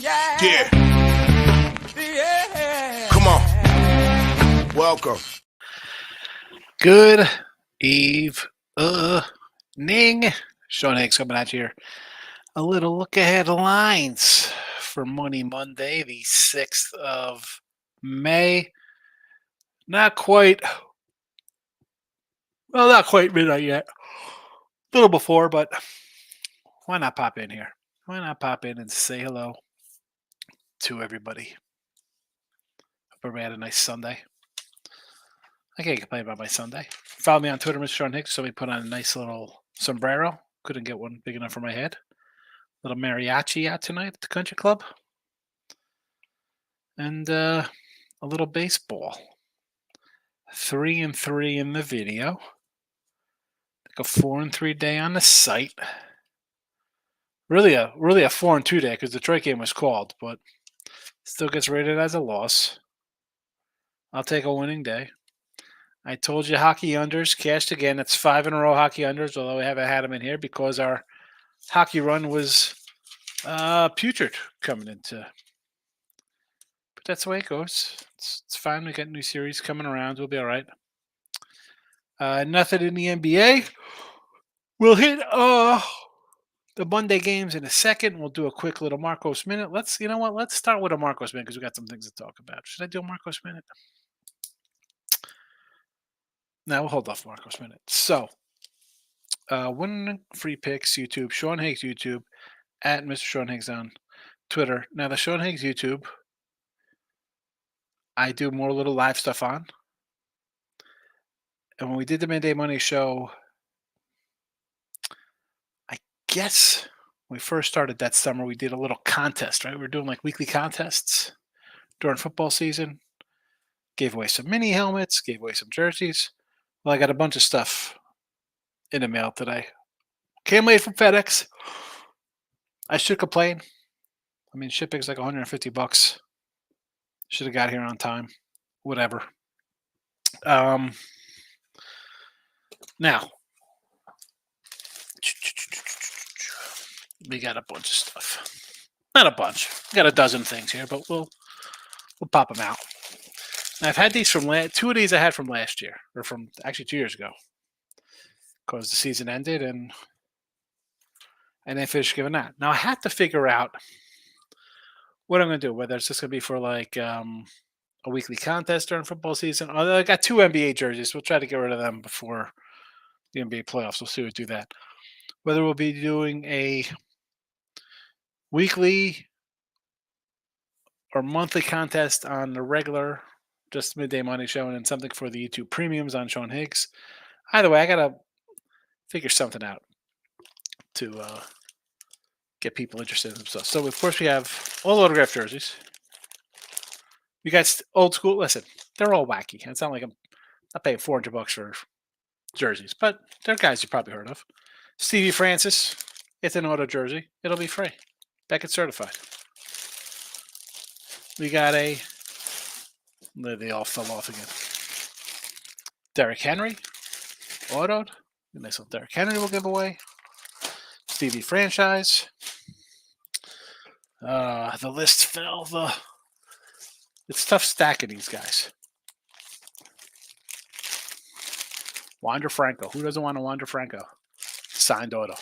Yeah. Come on. Welcome. Good evening. Sean Higgs coming at you here. A little look ahead lines for Money Monday, the 6th of May. Not quite midnight yet. A little before, but why not pop in here? Why not pop in and say hello to everybody? Hope everybody had a nice Sunday. I can't complain about my Sunday. Follow me on Twitter, Mr. Sean Hicks. Somebody put on a nice little sombrero. Couldn't get one big enough for my head. Little mariachi out tonight at the country club. And a little baseball. 3-3 in the video. Like a 4-3 day on the site. Really a 4-2 day because the Detroit game was called, but still gets rated as a loss. I'll take a winning day. I told you hockey unders cashed again. It's 5 in a row hockey unders, although we haven't had them in here because our hockey run was putrid coming into. But that's the way it goes. It's fine. We got new series coming around. We'll be all right. Nothing in the NBA. We'll hit the Monday games in a second. We'll do a quick little Marcos Minute. Let's start with a Marcos Minute because we got some things to talk about. Should I do a Marcos Minute? No, we'll hold off Marcos Minute. So, Winning Free Picks YouTube, Sean Higgs YouTube, at Mr. Sean Higgs on Twitter. Now, the Sean Higgs YouTube, I do more little live stuff on. And when we did the Midday Money show, I guess when we first started that summer, we did a little contest, right? We were doing like weekly contests during football season. Gave away some mini helmets, gave away some jerseys. Well, I got a bunch of stuff in the mail today. Came late from FedEx. I should complain. I mean, shipping's like $150. Should have got here on time. Whatever. Now, we got a bunch of stuff. Not a bunch. We got a dozen things here, but we'll pop them out. Now, I've had these from two of these I had from last year, or from actually 2 years ago, because the season ended and they finished giving that. Now, I had to figure out what I'm going to do, whether it's just going to be for like a weekly contest during football season. Although I got 2 NBA jerseys. We'll try to get rid of them before the NBA playoffs. We'll see what do that. Whether we'll be doing a weekly or monthly contest on the regular, just Midday Money show, and then something for the YouTube premiums on Sean Higgs. Either way, I got to figure something out to get people interested in themselves. So, of course, we have all autographed jerseys. We got old school. Listen, they're all wacky. It's not like I'm not paying $400 for jerseys, but they're guys you probably heard of. Stevie Francis, it's an auto jersey. It'll be free. Beckett certified. We got they all fell off again. Derrick Henry, autoed. A nice little Derrick Henry will give away. Stevie franchise. The list fell. It's tough stacking these guys. Wander Franco. Who doesn't want a Wander Franco? Signed auto.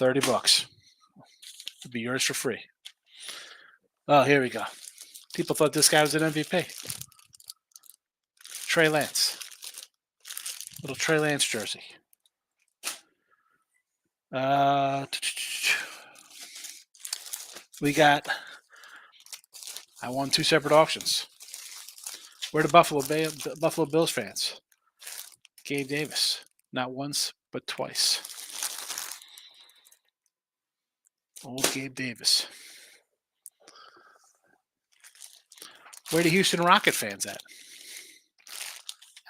$30. It'll be yours for free. Oh, here we go. People thought this guy was an MVP. Trey Lance. Little Trey Lance jersey. We got. I won 2 separate auctions. We're the Buffalo Bills fans. Gabe Davis. Not once, but twice. Old Gabe Davis. Where the Houston Rocket fans at?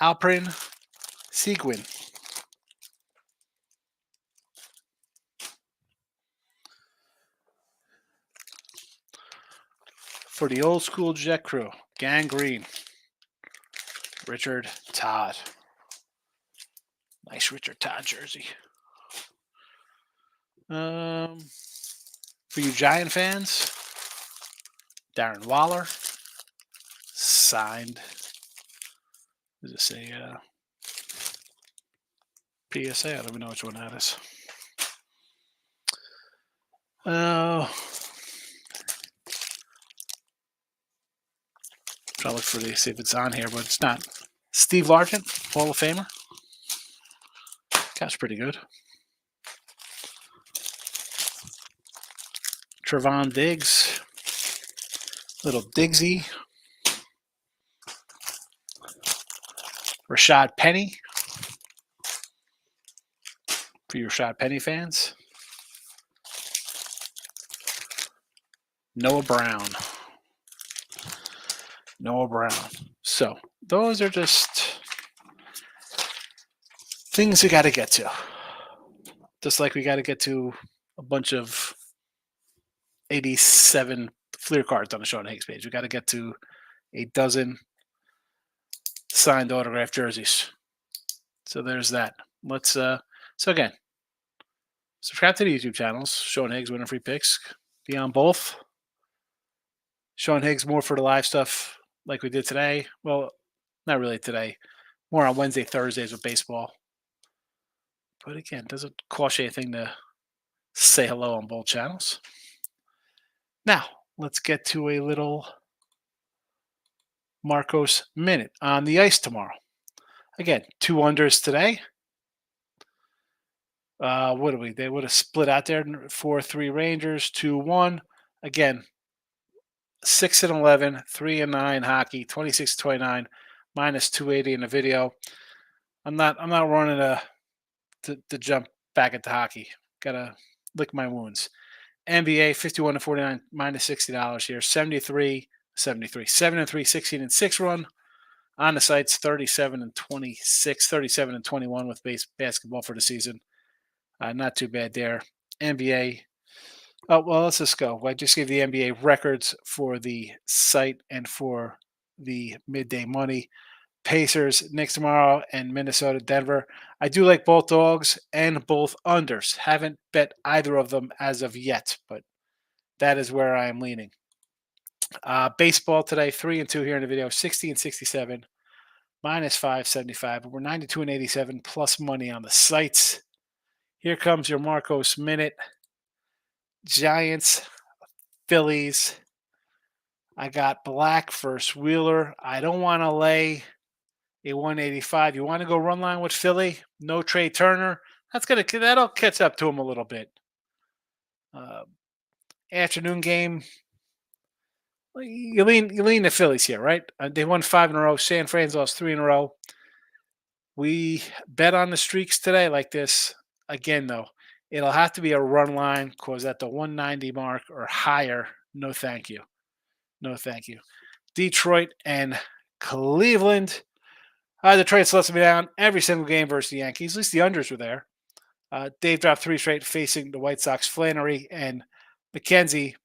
Alprin Seguin. For the old school Jet crew, Gang Green. Richard Todd. Nice Richard Todd jersey. For For you Giant fans, Darren Waller signed. Does it say PSA? I don't even know which one that is. Try to look for see if it's on here, but it's not. Steve Largent, Hall of Famer. That's pretty good. Trevon Diggs, little Diggsy. Rashad Penny, for your Rashad Penny fans. Noah Brown. So those are just things we got to get to. Just like we got to get to a bunch of 87 Fleer cards on the Sean Higgs page. We got to get to a dozen signed autographed jerseys. So there's that. Let's so again, subscribe to the YouTube channels. Sean Higgs, Winning Free Picks. Be on both. Sean Higgs more for the live stuff like we did today. Well, not really today. More on Wednesday, Thursdays with baseball. But again, it doesn't cost you anything to say hello on both channels. Now, let's get to a little Marcos Minute on the ice tomorrow. Again, 2 unders today. What do we? They would have split out there 4-3 Rangers, 2-1. Again, 6-11, 3-9 hockey, 26-29, minus 280 in the video. I'm not running to jump back into hockey. Gotta lick my wounds. NBA 51-49, minus $60 here. 73, 7-3, 16-6 run. On the sites 37-26, 37-21 with base basketball for the season. Not too bad there. NBA. Oh, well, let's just go. I just gave the NBA records for the site and for the midday money. Pacers, Knicks tomorrow, and Minnesota, Denver. I do like both dogs and both unders. Haven't bet either of them as of yet, but that is where I am leaning. Baseball today, 3-2 here in the video, 60-67, minus 575. We're 92-87 plus money on the sites. Here comes your Marcos Minute. Giants, Phillies. I got Black versus Wheeler. I don't want to lay a 185. You want to go run line with Philly? No Trey Turner. That'll catch up to him a little bit. Afternoon game. You lean the Phillies here, right? They won 5 in a row. San Fran's lost 3 in a row. We bet on the streaks today like this. Again, though, it'll have to be a run line because at the 190 mark or higher, no thank you. No thank you. Detroit and Cleveland. Detroit's lets me down every single game versus the Yankees. At least the unders were there. Dave dropped 3 straight facing the White Sox. Flannery and McKenzie.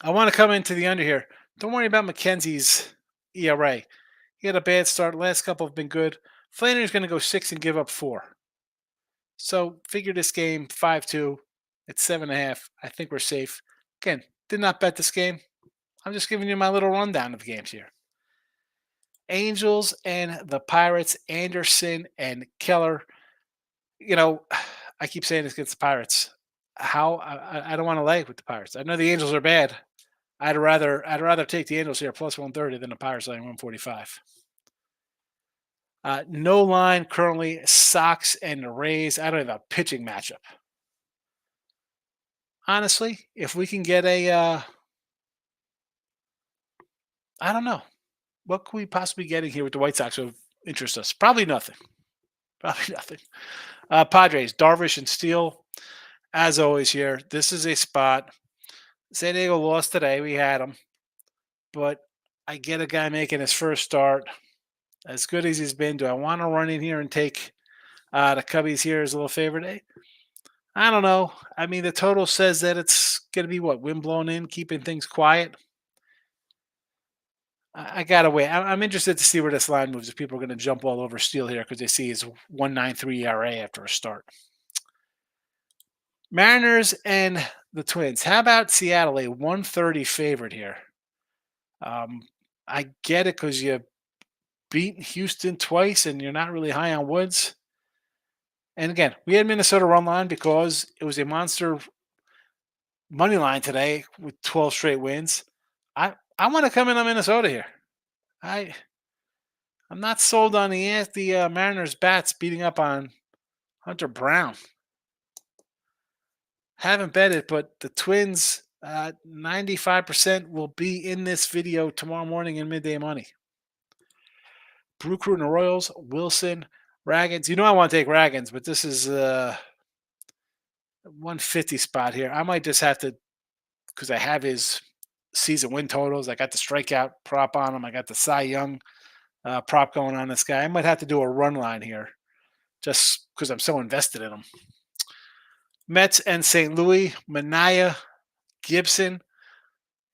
I want to come into the under here. Don't worry about McKenzie's ERA. He had a bad start. Last couple have been good. Flannery's going to go 6 and give up 4. So figure this game 5-2. It's 7.5. I think we're safe. Again, did not bet this game. I'm just giving you my little rundown of the games here. Angels and the Pirates, Anderson and Keller. You know, I keep saying this against the Pirates. I don't want to lay with the Pirates. I know the Angels are bad. I'd rather take the Angels here plus 130 than the Pirates laying 145. No line currently. Sox and the Rays. I don't have a pitching matchup. Honestly, if we can get I don't know. What could we possibly get in here with the White Sox that would interest us? Probably nothing. Padres, Darvish and Steele. As always here, this is a spot. San Diego lost today. We had them. But I get a guy making his first start. As good as he's been, do I want to run in here and take the Cubbies here as a little favorite? I don't know. I mean, the total says that it's going to be wind blown in, keeping things quiet. I got to wait. I'm interested to see where this line moves. If people are going to jump all over Steele here because they see his 1.93 ERA after a start. Mariners and the Twins. How about Seattle, a 130 favorite here? Um, I get it because you beat Houston twice and you're not really high on Woods. And again, we had Minnesota run line because it was a monster money line today with 12 straight wins. I want to come in on Minnesota here. I I'm not sold on the Mariners bats beating up on Hunter Brown. Haven't bet it, but the Twins 95% will be in this video tomorrow morning in midday money. Brew Crew and the Royals, Wilson, Raggins. You know I want to take Raggins, but this is 150 spot here. I might just have to because I have his season win totals. I got the strikeout prop on him. I got the Cy Young prop going on this guy. I might have to do a run line here just because I'm so invested in him. Mets and St. Louis, Manaea, Gibson.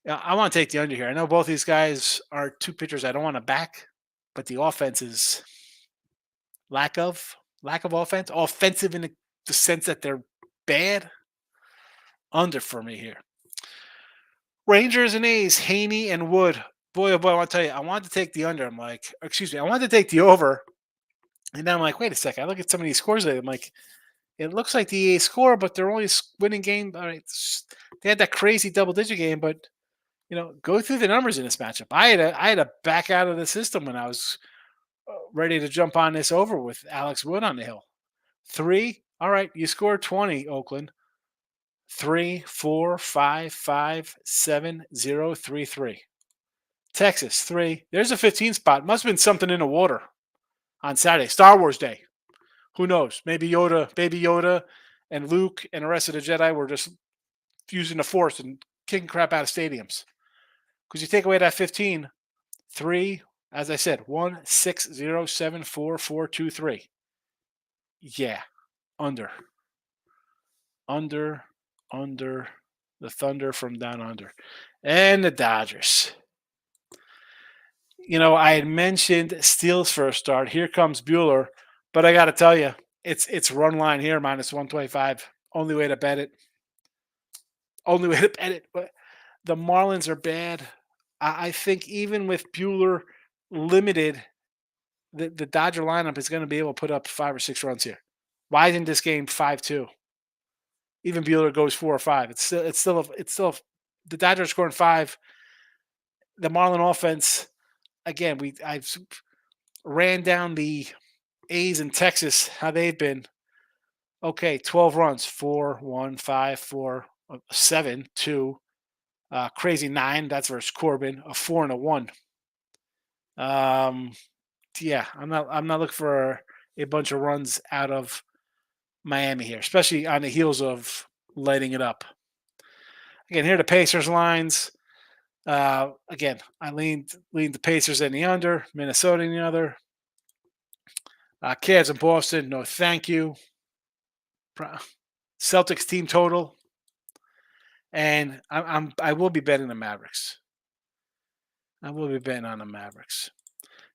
I want to take the under here. I know both these guys are two pitchers I don't want to back, but the offense is lack of offense. Offensive in the sense that they're bad. Under for me here. Rangers and A's, Haney and Wood. Boy, oh boy, I want to tell you, I wanted to take the under. I'm like, excuse me, I wanted to take the over. And then I'm like, wait a second. I look at some of these scores later. I'm like, it looks like the A's score, but they're only winning game. All right, they had that crazy double-digit game, but go through the numbers in this matchup. I had to back out of the system when I was ready to jump on this over with Alex Wood on the hill. 3, all right, you scored 20, Oakland. 3, 4, 5, 5, 7, 0, 3, 3. Texas 3. There's a 15 spot. Must have been something in the water on Saturday, Star Wars Day. Who knows? Maybe Yoda, Baby Yoda, and Luke and the rest of the Jedi were just using the Force and kicking crap out of stadiums. Because you take away that 15, 3, as I said, 1, 6, 0, 7, 4, 4, 2, 3. Yeah, under. Under the Thunder from down under. And the Dodgers. I had mentioned Steele's first start. Here comes Bueller. But I got to tell you, it's run line here, minus 125. Only way to bet it. But the Marlins are bad. I think even with Bueller limited, the Dodger lineup is going to be able to put up 5 or 6 runs here. Why isn't this game 5-2? Even Bueller goes 4 or 5. It's still the Dodgers scoring 5. The Marlin offense, again, I've ran down the A's in Texas, how they've been. Okay, 12 runs, 4, 1, 5, 4, 7, 2, crazy 9. That's versus Corbin, a 4 and a 1. Yeah, I'm not looking for a bunch of runs out of Miami here, especially on the heels of lighting it up. Again, here are the Pacers lines. Again, I leaned the Pacers in the under, Minnesota in the other. Cavs and Boston, no thank you. Celtics team total, and I will be betting the Mavericks. I will be betting on the Mavericks.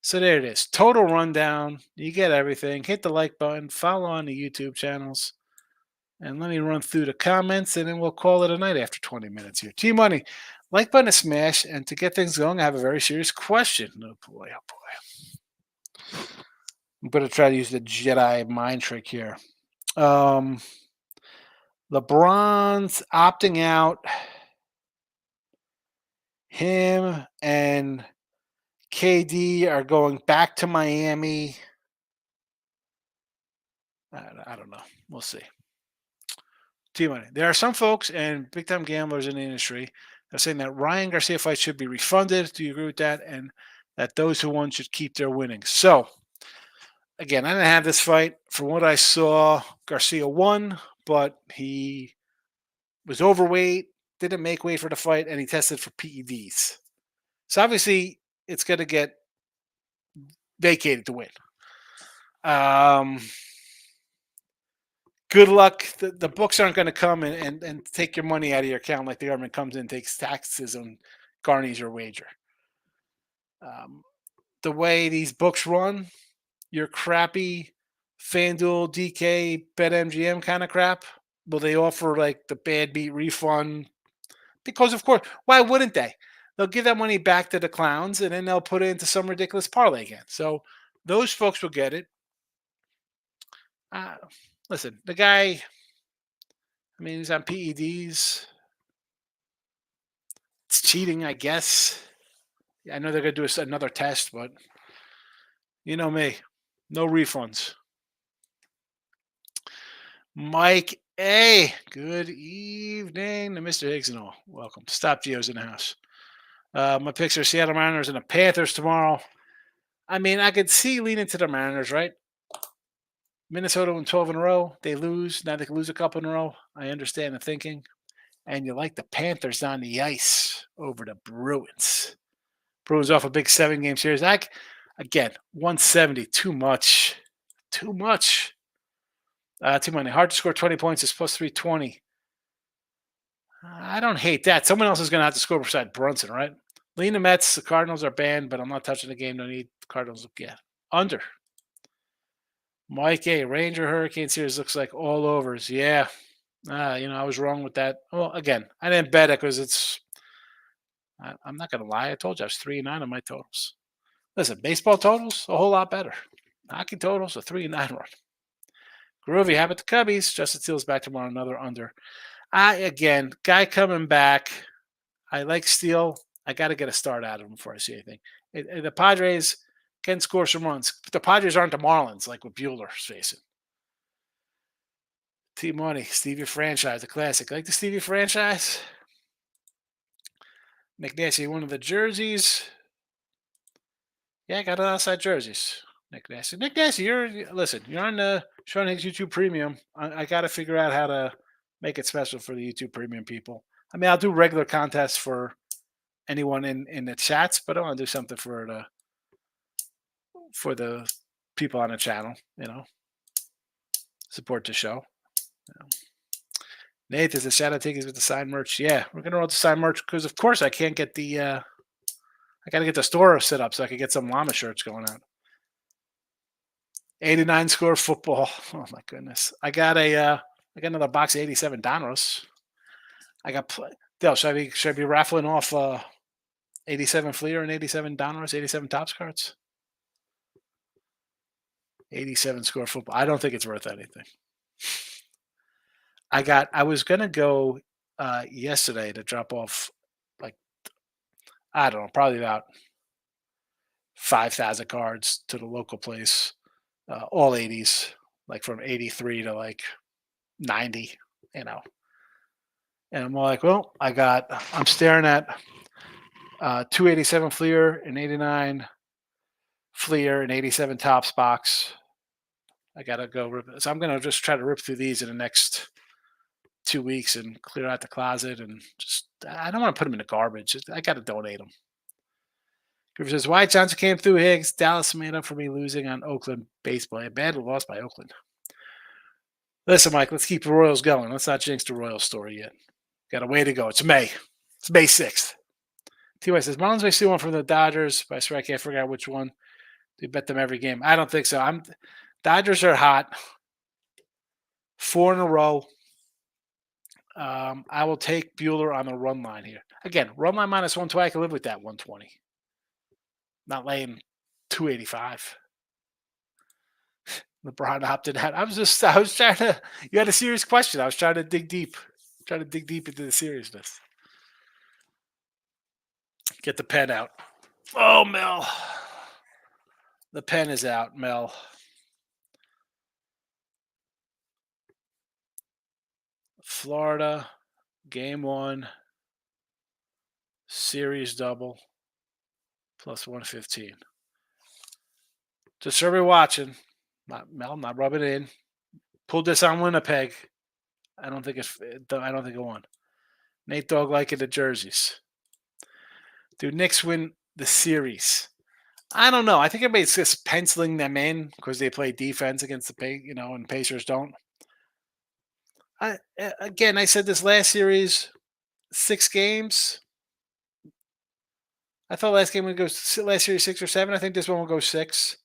So there it is. Total rundown. You get everything. Hit the like button. Follow on the YouTube channels. And let me run through the comments, and then we'll call it a night after 20 minutes here. T-Money, like button is smash. And to get things going, I have a very serious question. Oh, boy. I'm going to try to use the Jedi mind trick here. LeBron's opting out. Him and KD are going back to Miami. I don't know. We'll see. T-Money. There are some folks and big-time gamblers in the industry that are saying that Ryan Garcia fight should be refunded. Do you agree with that? And that those who won should keep their winnings. So, again, I didn't have this fight. From what I saw, Garcia won, but he was overweight, didn't make weight for the fight, and he tested for PEDs. So, obviously, it's going to get vacated to win. Good luck. The books aren't going to come and take your money out of your account like the government comes in, takes taxes, and garnish your wager. The way these books run, your crappy FanDuel, DK, BetMGM kind of crap, Will they offer like the bad beat refund? Because of course, why wouldn't they? They'll give that money back to the clowns, and then they'll put it into some ridiculous parlay again. So those folks will get it. Uh, Listen, the guy. I mean, he's on PEDs. It's cheating, I guess. I know they're gonna do another test, but you know me, no refunds. Mike A, good evening to Mr. Higgs and all. Welcome. Stop Geo's in the house. My picks are Seattle Mariners and the Panthers tomorrow. I mean, I could see leaning to the Mariners, right? Minnesota won 12 in a row. They lose. Now they can lose a couple in a row. I understand the thinking. And you like the Panthers on the ice over the Bruins. Bruins off a big 7-game series. Again, 170, too much. Too much. Too many. Hard to score 20 points is plus 320. I don't hate that. Someone else is going to have to score beside Brunson, right? Lean the Mets. The Cardinals are banned, but I'm not touching the game. Don't need the Cardinals. Yeah. Under. Mike A. Ranger Hurricane series looks like all overs. Yeah. I was wrong with that. Well, again, I didn't bet it because I'm not going to lie. I told you I was 3-9 on my totals. Listen, baseball totals, a whole lot better. Hockey totals, a 3-9 run. Groovy, how about the Cubbies? Justin Steele's back tomorrow, another under. Guy coming back. I like Steele. I got to get a start out of him before I see anything. The Padres can score some runs. But the Padres aren't the Marlins like what Bueller's facing. T-Money, Stevie Franchise, a classic. Like the Stevie Franchise? Nick Nasty, one of the jerseys. Yeah, I got it outside jerseys. Nick Nasty, you're on the Sean Higgs YouTube Premium. I got to figure out how to make it special for the YouTube Premium people. I mean, I'll do regular contests for anyone in the chats, but I want to do something for the people on the channel. Support the show. Nate, is the shadow tickets with the signed merch? Yeah, we're gonna roll the signed merch because, of course, I can't get the. I got to get the store set up so I can get some llama shirts going out. 89 score football. Oh my goodness! I got another box of 87 Donruss. I got. Dale, should I be raffling off 87 Fleer and 87 Donruss, 87 Topps cards? 87 score football. I don't think it's worth anything. I was gonna go yesterday to drop off, like, I don't know, probably about 5,000 cards to the local place, all 80s, like from 83 to like 90, And I'm like, well, I'm staring at 287 Fleer and 89 Fleer and 87 Topps box. I gotta go so I'm gonna just try to rip through these in the next 2 weeks and clear out the closet, and I don't want to put them in the garbage. I got to donate them. Griffin says, Wyatt Johnson came through Higgs. Dallas made up for me losing on Oakland baseball. A bad loss by Oakland. Listen, Mike, let's keep the Royals going. Let's not jinx the Royals story yet. Got a way to go. It's May 6th. T.Y. says, Marlins may see one from the Dodgers, but I swear I can't figure out which one. We bet them every game. I don't think so. Dodgers are hot. 4 in a row. I will take Bueller on the run line here. Again, run line minus 120. I can live with that 120. Not laying 285. LeBron opted out. I was trying to. You had a serious question. I was trying to dig deep. Into the seriousness. Get the pen out. Oh, Mel. The pen is out, Mel. Florida, game 1, series double, plus 115. Just so everybody watching, not rubbing it in. Pulled this on Winnipeg. I don't think it won. Nate Dogg liking the jerseys. Do Knicks win the series? I don't know. I think everybody's just penciling them in because they play defense against and Pacers don't. I said this last series, 6 games. I thought last series 6 or 7. I think this one will go 6.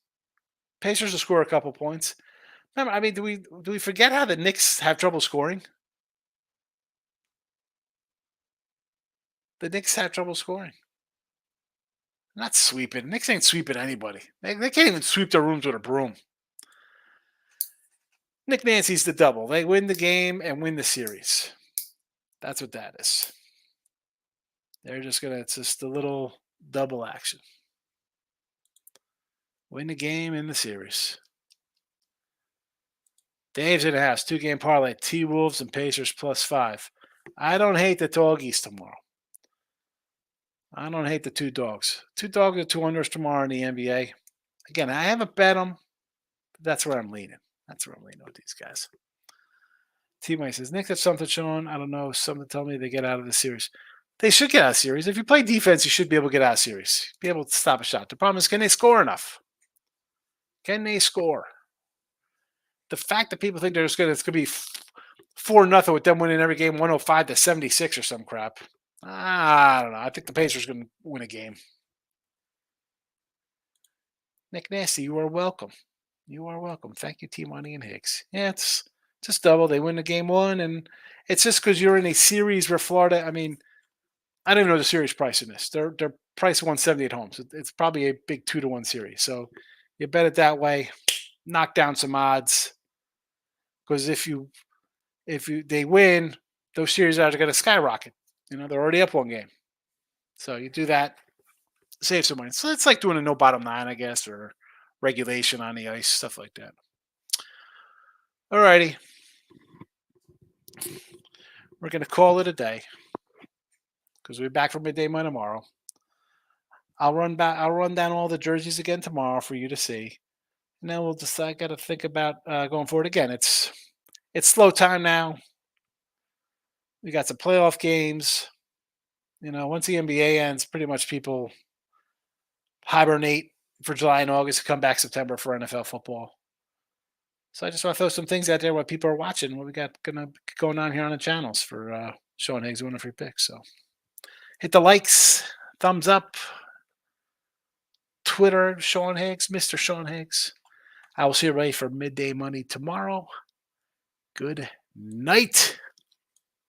Pacers will score a couple points. Remember, I mean, do we forget how the Knicks have trouble scoring? the Knicks have trouble scoring. Not sweeping. Knicks ain't sweeping anybody. They can't even sweep their rooms with a broom. Nick Nancy's the double. They win the game and win the series. That's what that is. They're just going to, it's just a little double action. Win the game in the series. Dave's in the house. 2-game parlay. T-Wolves and Pacers +5. I don't hate the doggies tomorrow. I don't hate the 2 dogs. 2 dogs or 2 unders tomorrow in the NBA. Again, I haven't bet them. But that's where I'm leaning. That's where I'm leaning with these guys. T-Mike says, Nick, that's something, Sean. I don't know. Something tell me they get out of the series. They should get out of the series. If you play defense, you should be able to get out of the series. Be able to stop a shot. The problem is, can they score enough? Can they score? The fact that people think it's going to be 4-0 with them winning every game 105-76 or some crap. I don't know. I think the Pacers are going to win a game. Nick Nasty, you are welcome. You are welcome. Thank you, T-Money and Hicks. Yeah, it's just double. They win the game 1, and it's just because you're in a series where Florida, I mean, I don't even know the series price in this. They're price 170 at home. So it's probably a big 2-1 series. So you bet it that way, knock down some odds. Because if they win, those series odds are going to skyrocket. They're already up 1 game. So you do that, save some money. So it's like doing a no bottom 9, I guess, or regulation on the ice, stuff like that. All righty. We're going to call it a day because we'll be back for midday money tomorrow. I'll run down all the jerseys again tomorrow for you to see. And then we'll decide. I got to think about going forward again. It's slow time now. We got some playoff games. Once the NBA ends, pretty much people hibernate for July and August to come back September for NFL football. So I just want to throw some things out there while people are watching what we got going on here on the channels for Sean Higgs winning free picks. So hit the likes, thumbs up, Twitter, Sean Higgs, Mr. Sean Higgs. I will see you ready for midday money tomorrow. Good night.